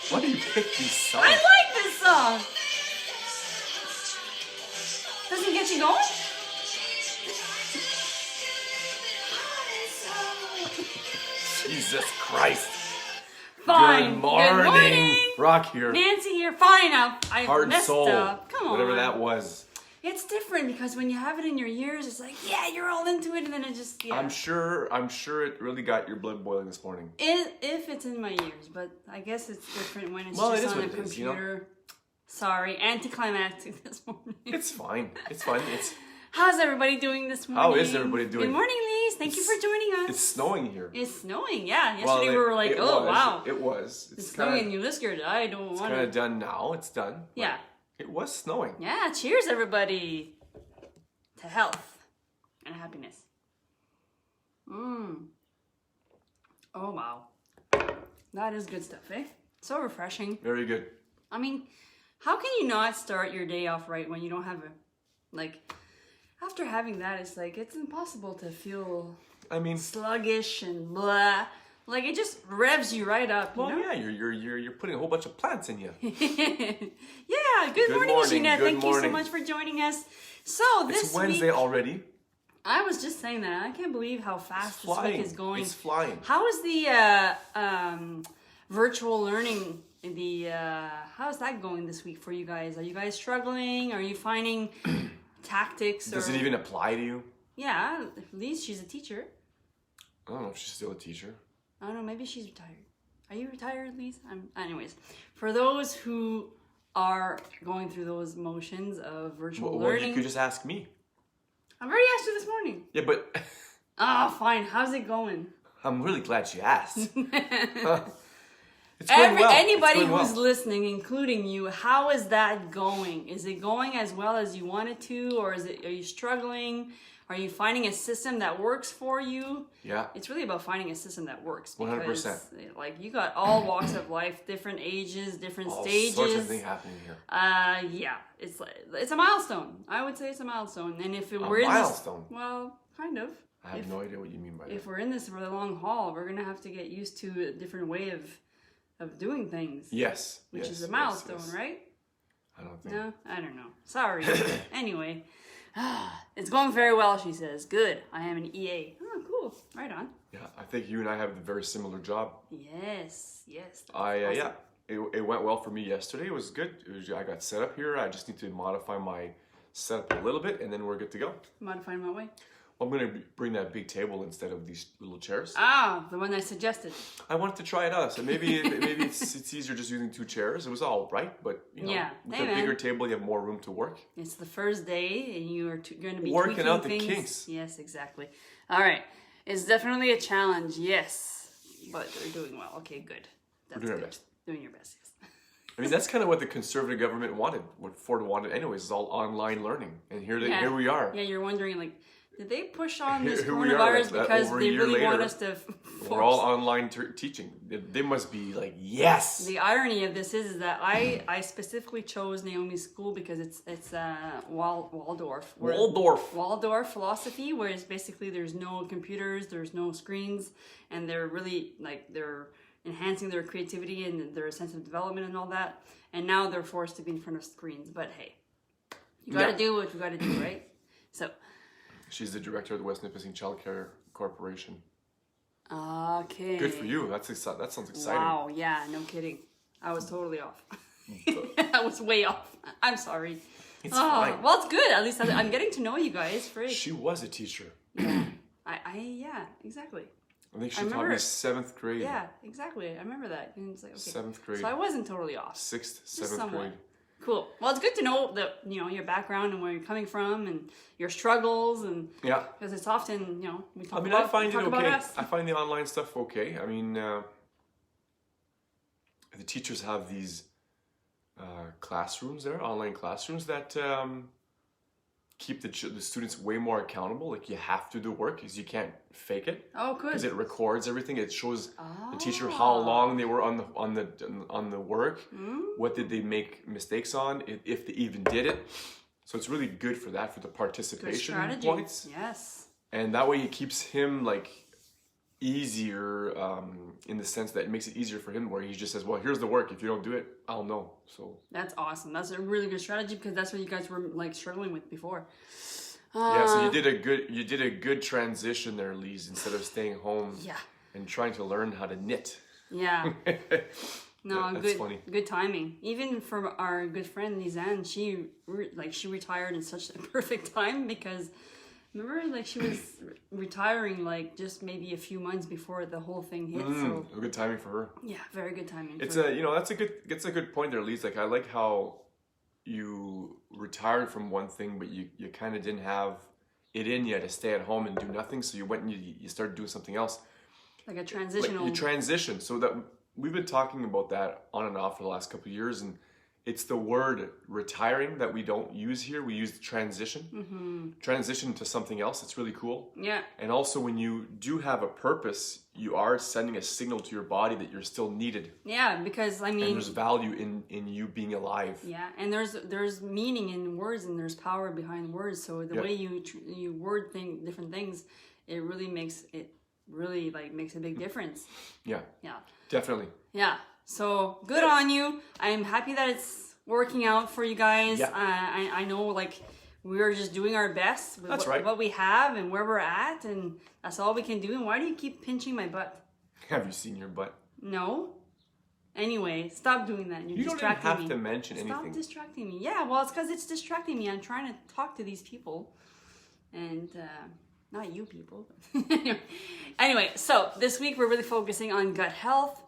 Why do you pick these songs? I like this song. Doesn't get you going? Jesus Christ. Fine. Good morning. Rock here. Nancy here. Fine. I Heart and messed soul. up. Come on. Whatever that was. It's different because when you have it in your ears, it's like, yeah, you're all into it, and then it just, yeah. I'm sure it really got your blood boiling this morning. If it's in my ears, but I guess it's different when it's Well, just it is on what a it is, computer. you know? Sorry, anticlimactic this morning. It's fine. It's fine. How's everybody doing this morning? How is everybody doing? Good morning, Lise. Thank you for joining us. It's snowing here. It's snowing, yeah. Yesterday we were like, wow. It was. It's snowing in New Liskard. I don't want to. It's kind of done now. It's done. Yeah. It was snowing. Yeah, cheers, everybody. To health and happiness. Oh, wow. That is good stuff, eh? So refreshing. Very good. I mean, how can you not start your day off right when you don't have after having that, it's like, it's impossible to feel sluggish and blah. Like, it just revs you right up, you know? Yeah, you're putting a whole bunch of plants in you. Yeah, good morning, Jeanette. Thank you so much for joining us. So, It's Wednesday already. I was just saying that. I can't believe how fast this week is going. It's flying. How is the virtual learning, how is that going this week for you guys? Are you guys struggling? Are you finding tactics? Does it even apply to you? Yeah, at least she's a teacher. I don't know if she's still a teacher. I don't know, maybe she's retired. Are you retired, Lise? Anyways, for those who are going through those motions of virtual learning. You could just ask me. I've already asked you this morning. Yeah, but... Fine. How's it going? I'm really glad she asked. It's going well. Anybody who's listening, including you, how is that going? Is it going as well as you want it to? Or are you struggling? Are you finding a system that works for you? Yeah. It's really about finding a system that works. 100%. Like, you got all walks of life, different ages, different stages. All sorts of things happening here. Yeah. It's a milestone. I would say it's a milestone. And if we're in milestone? Well, kind of. I have no idea what you mean by that. If we're in this for the long haul, we're going to have to get used to a different way of doing things. Yes. Which is a milestone, right? I don't think. No, I don't know. Sorry. Anyway, it's going very well, she says. Good. I am an EA. Oh, cool. Right on. Yeah, I think you and I have a very similar job. Yes. Yeah, it went well for me yesterday. It was good. I got set up here. I just need to modify my setup a little bit, and then we're good to go. Modify my way? I'm going to bring that big table instead of these little chairs. The one I suggested. I wanted to try it out. So maybe it's easier just using 2 chairs. It was all right, but with a bigger table, you have more room to work. It's the first day, and you are going to be working out things. The kinks. Yes, exactly. All right. It's definitely a challenge, yes. But you're doing well. Okay, good. We're doing our best. Doing your best, yes. I mean, that's kind of what the conservative government wanted. What Ford wanted anyways, is all online learning. And here we are. Yeah, you're wondering, like, did they push on this coronavirus because they really want us to force? We're all online teaching. They must be like, yes! The irony of this is that I specifically chose Naomi's school because it's Waldorf. Waldorf philosophy, where it's basically there's no computers, there's no screens, and they're really, they're enhancing their creativity and their sense of development and all that. And now they're forced to be in front of screens. But hey, you gotta do what you gotta do, right? So... She's the director of the West Nipissing Child Care Corporation. Okay. Good for you. That sounds exciting. Wow, yeah, no kidding. I was totally off. I was way off. I'm sorry. It's fine. Well, it's good. At least I'm getting to know you guys. She was a teacher. Yeah. Yeah, exactly. I think she taught me 7th grade. Yeah, exactly. I remember that. And it's like, okay. 7th grade. So I wasn't totally off. 6th, 7th grade. Cool. Well, it's good to know that, your background and where you're coming from and your struggles and because it's often, we talk about. I find it okay. Us. I find the online stuff okay. I mean, the teachers have these classrooms there, online classrooms that keep the students way more accountable. Like, you have to do work because you can't fake it. Oh, good. Because it records everything. It shows the teacher how long they were on the work. What did they make mistakes on? If they even did it. So it's really good for that, for the participation points. Yes. And that way it keeps him easier in the sense that it makes it easier for him, where he just says, well, here's the work. If you don't do it, I'll know. So that's awesome. That's a really good strategy, because that's what you guys were like struggling with before. Yeah, so you did a good transition there, Lise, instead of staying home and trying to learn how to knit. Yeah. No, that's funny. Good timing. Even for our good friend Lizanne, she retired in such a perfect time, because remember, like, she was retiring like just maybe a few months before the whole thing hit. So good timing for her. Yeah, very good timing. It's that's a good point there, Lise. Like, I like how you retired from one thing, but you kind of didn't have it in you to stay at home and do nothing. So you went and you started doing something else. Like a transitional. Like you transition. So that we've been talking about that on and off for the last couple of years, and it's the word retiring that we don't use here. We use transition. Mm-hmm. Transition to something else. It's really cool. Yeah. And also, when you do have a purpose, you are sending a signal to your body that you're still needed. Yeah, because I mean, and there's value in you being alive. Yeah, and there's meaning in words, and there's power behind words. So the way you word different things, it really makes a big difference. Yeah. Yeah. Definitely. Yeah. So good on you. I'm happy that it's working out for you guys. Yeah. I know, like, we're just doing our best with what we have and where we're at, and that's all we can do. And why do you keep pinching my butt? Have you seen your butt? No. Anyway, stop doing that. You're distracting me. You don't even have to mention anything. Stop distracting me. Yeah, well, it's because it's distracting me. I'm trying to talk to these people. And not you people. Anyway, so this week we're really focusing on gut health.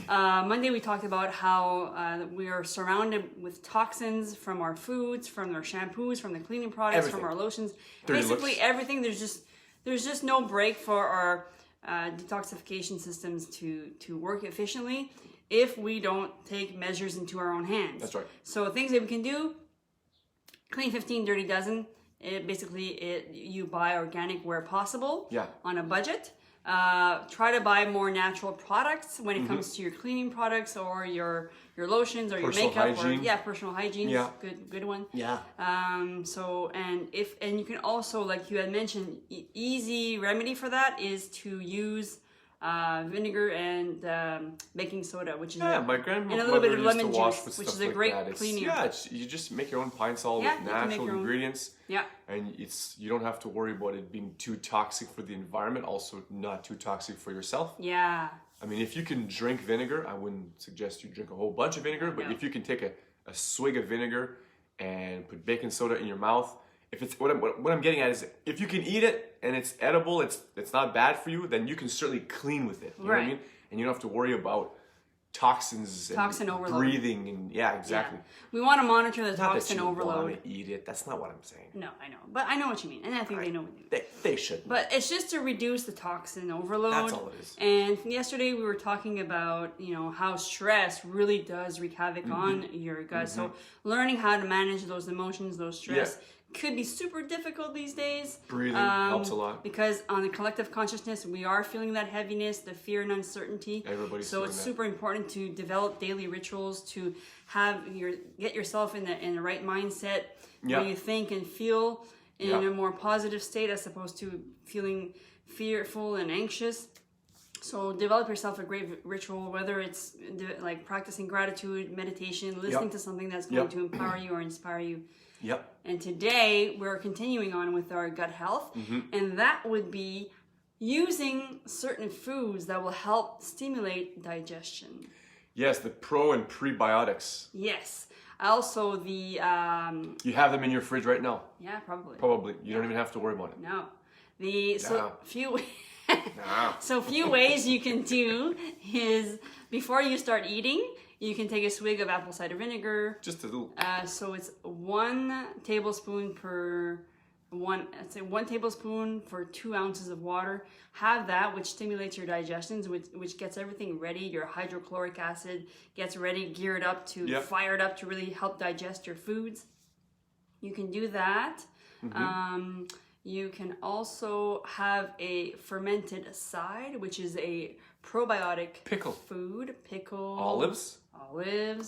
Monday we talked about how we are surrounded with toxins from our foods, from our shampoos, from the cleaning products, from our lotions. Basically everything. There's just no break for our detoxification systems to work efficiently if we don't take measures into our own hands. That's right. So things that we can do: clean 15, dirty dozen. You buy organic where possible. Yeah. On a budget. Try to buy more natural products when it comes to your cleaning products or your lotions or personal your makeup. Hygiene. Personal hygiene. Yeah. Good one. Yeah. And you can also, like you had mentioned, easy remedy for that is to use vinegar and baking soda, which is my grandmother and a little bit of lemon wash juice, with which stuff is a like great that. cleaning. You just make your own pine salt with natural ingredients. Yeah. And you don't have to worry about it being too toxic for the environment, also not too toxic for yourself. Yeah. I mean, if you can drink vinegar, I wouldn't suggest you drink a whole bunch of vinegar, but if you can take a swig of vinegar and put baking soda in your mouth, if it's what I'm getting at is, if you can eat it and it's edible, it's not bad for you, then you can certainly clean with it. You know what I mean? And you don't have to worry about toxins and overload. Breathing and exactly. Yeah. We want to monitor the toxin overload. overload. Want to eat it. That's not what I'm saying. No, I know, but I know what you mean, and I think they know what you mean. They should. But it's just to reduce the toxin overload. That's all it is. And yesterday we were talking about how stress really does wreak havoc on your gut. So learning how to manage those emotions, those stress. Could be super difficult these days. Breathing helps a lot. Because on the collective consciousness, we are feeling that heaviness, the fear and uncertainty. Everybody's so it's super important to develop daily rituals to get yourself in the right mindset where you think and feel in a more positive state as opposed to feeling fearful and anxious. So develop yourself a great ritual, whether it's like practicing gratitude, meditation, listening to something that's going to empower you or inspire you. Yep. And today we're continuing on with our gut health, and that would be using certain foods that will help stimulate digestion. Yes, the pro and prebiotics. Yes. Also the... you have them in your fridge right now. Yeah, probably. Probably. You don't even have to worry about it. No. Few ways you can do is, before you start eating, you can take a swig of apple cider vinegar. Just a little. So it's 1 tablespoon one tablespoon for 2 ounces of water. Have that, which stimulates your digestions, which gets everything ready. Your hydrochloric acid gets ready, geared up fired up to really help digest your foods. You can do that. You can also have a fermented side, which is a probiotic food. Pickle. Olives.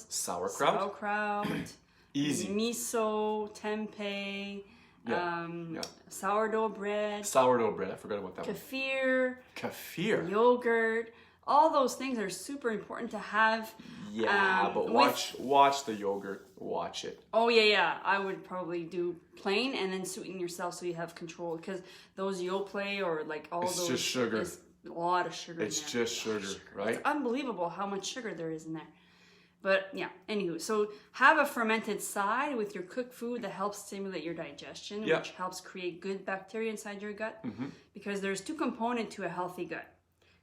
Sauerkraut. Easy. Miso, tempeh, sourdough bread. Sourdough bread, I forgot about that kefir, one. Kefir. Yogurt. All those things are super important to have. Yeah, but watch the yogurt. Watch it. Oh yeah. I would probably do plain and then sweeten yourself so you have control, because those Yoplait or like all it's those. It's just sugar. There's a lot of sugar. It's in there. Just sugar, right? It's unbelievable how much sugar there is in there. But yeah, anywho, so have a fermented side with your cooked food that helps stimulate your digestion, which helps create good bacteria inside your gut, because there's two components to a healthy gut.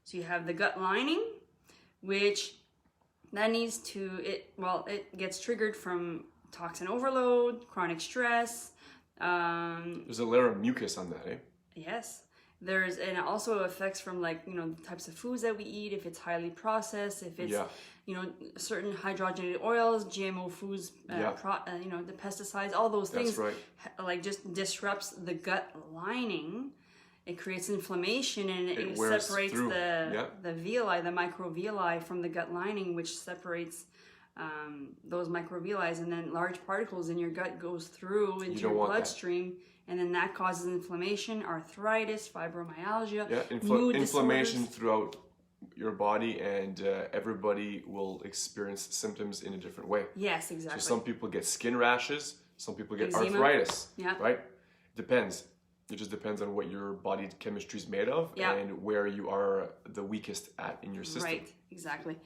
So you have the gut lining, which that needs to, it gets triggered from toxin overload, chronic stress. There's a layer of mucus on that, eh? Yes. And it also affects from the types of foods that we eat, if it's highly processed, if it's, certain hydrogenated oils, GMO foods, the pesticides, all those things, just disrupts the gut lining. It creates inflammation and it separates the villi, the microvilli from the gut lining, which separates those microvilli, and then large particles in your gut goes through into your bloodstream. And then that causes inflammation, arthritis, fibromyalgia, mood inflammation disorders throughout your body, and everybody will experience symptoms in a different way. Yes, exactly. So some people get skin rashes, some people get eczema. arthritis, Yeah. right? Depends. It just depends on what your body chemistry is made of and where you are the weakest at in your system. Right, exactly.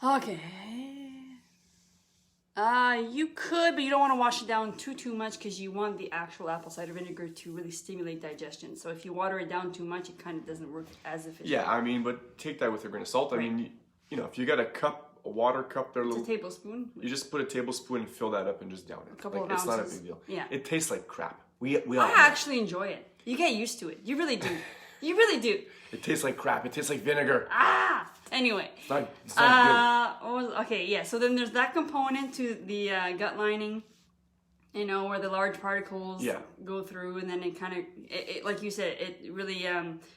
Okay. You could, but you don't want to wash it down too much, because you want the actual apple cider vinegar to really stimulate digestion. So if you water it down too much, it kind of doesn't work as efficiently. Yeah, I mean, but take that with a grain of salt. I mean, if you got a water cup there, it's a tablespoon. You just put a tablespoon and fill that up and just down it. A couple of ounces. It's not a big deal. Yeah. It tastes like crap. We all I actually enjoy it. You get used to it. You really do. You really do. It tastes like crap. It tastes like vinegar. Anyway. It's not good. Okay, yeah. So then there's that component to the gut lining, where the large particles go through, and then it kind of, like you said, it really,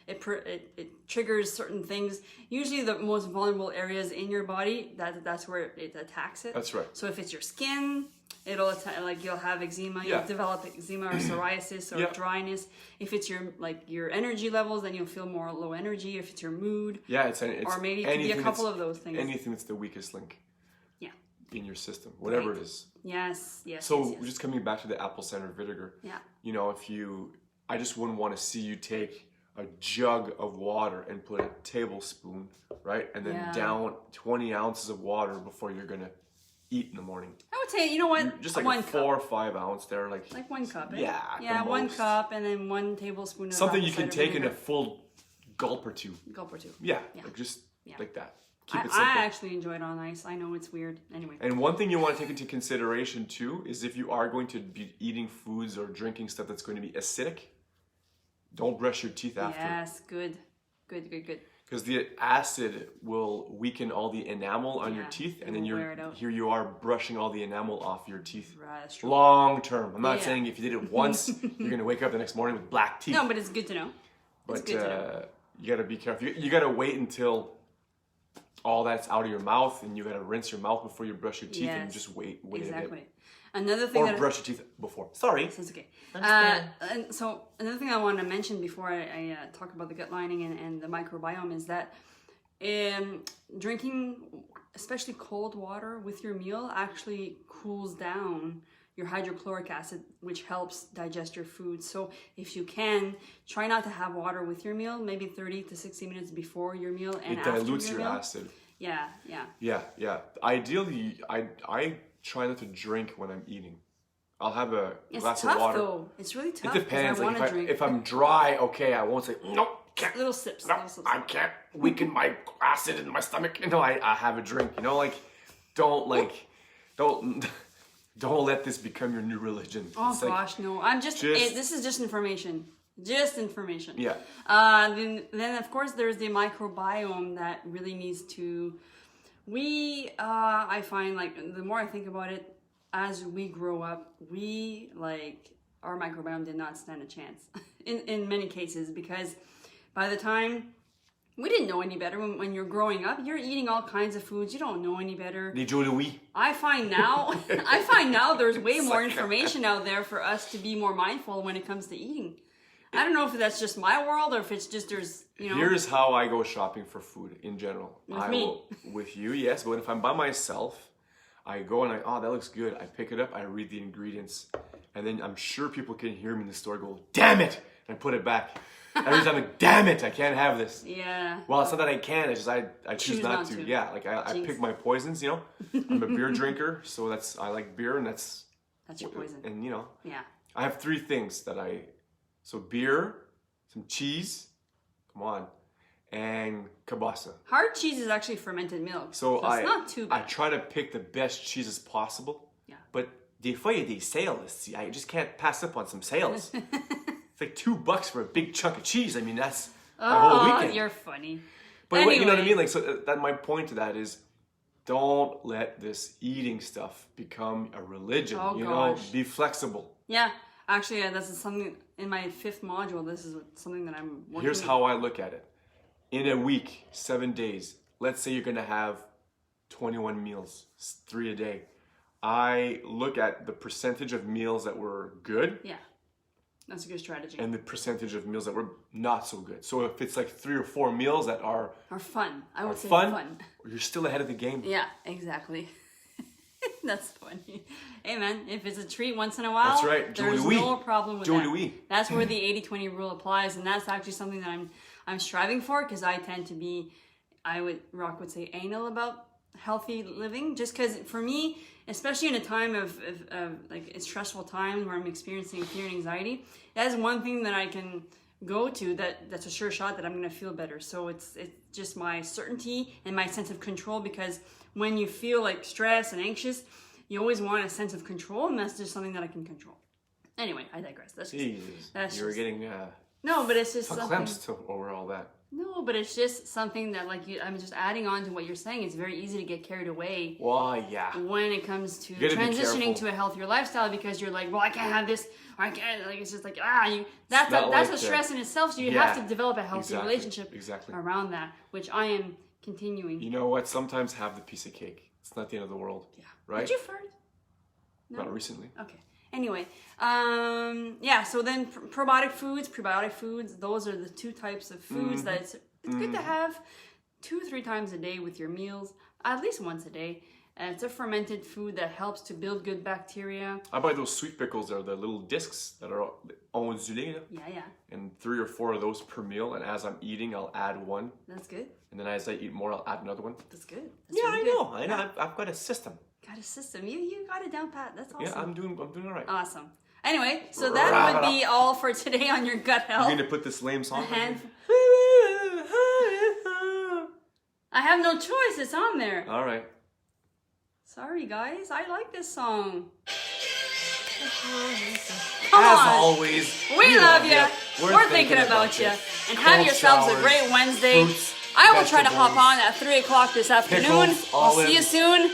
it triggers certain things. Usually the most vulnerable areas in your body, that's where it attacks it. That's right. So if it's your skin, it'll attack, you'll have eczema, you'll develop eczema or psoriasis or dryness. If it's your energy levels, then you'll feel more low energy. If it's your mood, or maybe it could be a couple of those things. Anything that's the weakest link in your system, whatever it is. Yes. So just coming back to the apple cider vinegar, I just wouldn't want to see you take a jug of water and put a tablespoon, right? And then down 20 ounces of water before you're going to eat in the morning. I would say, you know what? Just like 4 or 5 ounce there. Like 1 cup, eh? Yeah, 1 cup and then 1 tablespoon of something you apple can cider take vinegar. in a full gulp or two. Yeah. Like that. Keep it simple. I actually enjoy it on ice. I know it's weird. Anyway. And one thing you want to take into consideration too is if you are going to be eating foods or drinking stuff that's going to be acidic, don't brush your teeth after. Yes, good. Because the acid will weaken all the enamel on your teeth, and then here you are brushing all the enamel off your teeth. Right, that's true. Long term. I'm not saying if you did it once, you're going to wake up the next morning with black teeth. No, but it's good to know. But you got to be careful. You got to wait until all that's out of your mouth, and you got to rinse your mouth before you brush your teeth, and just wait exactly. a bit. Another thing brush your teeth before. Sorry. That's okay. And so another thing I want to mention before I talk about the gut lining and the microbiome is that drinking, especially cold water with your meal, actually cools down your hydrochloric acid, which helps digest your food. So if you can, try not to have water with your meal, maybe 30 to 60 minutes before your meal and after your meal. It dilutes your acid. Yeah. Ideally, I try not to drink when I'm eating. I'll have a glass tough, of water. Though. It's really tough. It depends. If I'm dry, okay, I won't say, nope. Can't. Little sips. I can't weaken my acid in my stomach. I have a drink. Don't let this become your new religion. Oh gosh, no. This is just information. Just information. Yeah. Then of course there's the microbiome that really needs to. I find the more I think about it, as we grow up, our microbiome did not stand a chance in many cases, because by the time We didn't know any better when you're growing up. You're eating all kinds of foods. You don't know any better. Les Joe Louis. I find now there's way more information out there for us to be more mindful when it comes to eating. I don't know if that's just my world or if it's just there's, Here's how I go shopping for food in general. With you, yes, but if I'm by myself, I go and that looks good. I pick it up, I read the ingredients, and then I'm sure people can hear me in the store go, damn it, and I put it back. Every time I'm like, damn it, I can't have this. Yeah. Well, it's not that I can, it's just I choose not to. Yeah, like I pick my poisons, I'm a beer drinker, so I like beer, and that's your poison. And yeah. I have 3 things so beer, some cheese, come on, and kielbasa. Hard cheese is actually fermented milk. So it's not too bad. I try to pick the best cheeses possible. Yeah. But des fois, il y a des sales. I just can't pass up on some sales. It's like $2 for a big chunk of cheese. I mean, that's my whole weekend. You're funny. But anyway. You know what I mean? Like, so that my point to that is, don't let this eating stuff become a religion. Be flexible. Yeah. Actually, this is something in my 5th module. This is something that I'm working Here's how I look at it. In a week, 7 days, let's say you're going to have 21 meals, 3 a day. I look at the percentage of meals that were good. Yeah, that's a good strategy. And the percentage of meals that were not so good. So if it's like 3 or 4 meals that are fun, I would say fun, you're still ahead of the game. Yeah, exactly. That's funny. Hey man, if it's a treat once in a while, that's right. There's no problem with that. Louis. That's where the 80-20 rule applies, and that's actually something that I'm striving for, because I tend to be, Rock would say, anal about healthy living, just because for me, especially in a time of like a stressful time where I'm experiencing fear and anxiety, that is one thing that I can go to that's a sure shot that I'm going to feel better. So it's just my certainty and my sense of control, because when you feel like stressed and anxious, you always want a sense of control, and that's just something that I can control. Anyway, I digress. You're getting no, but it's just something. Clamps over all that. No, but it's just something that I'm just adding on to what you're saying. It's very easy to get carried away. Well, yeah. When it comes to transitioning to a healthier lifestyle, because you're like, well, I can't have this, or I can't. Like, it's just like that's a stress in itself. So you have to develop a healthy relationship around that, which I am continuing. You know what? Sometimes have the piece of cake. It's not the end of the world. Yeah. Right? Did you fart? No? Not recently. Okay. Anyway, so then probiotic foods, prebiotic foods, those are the 2 types of foods that it's good to have 2-3 times a day with your meals, at least once a day. And it's a fermented food that helps to build good bacteria. I buy those sweet pickles. They're the little discs that are ondulés. Yeah. And 3 or 4 of those per meal. And as I'm eating, I'll add one. That's good. And then as I eat more, I'll add another one. That's good. I know. I've got a system. Got a system. You got it down pat. That's awesome. Yeah, I'm doing all right. Awesome. Anyway, so that would be all for today on your gut health. You're going to put this lame song on? I have no choice. It's on there. All right. Sorry, guys. I like this song. As always, we love you. We're thinking about you. And have yourselves a great Wednesday. Fruits, I will try to hop on at 3 o'clock this afternoon. Pickles, I'll see you soon.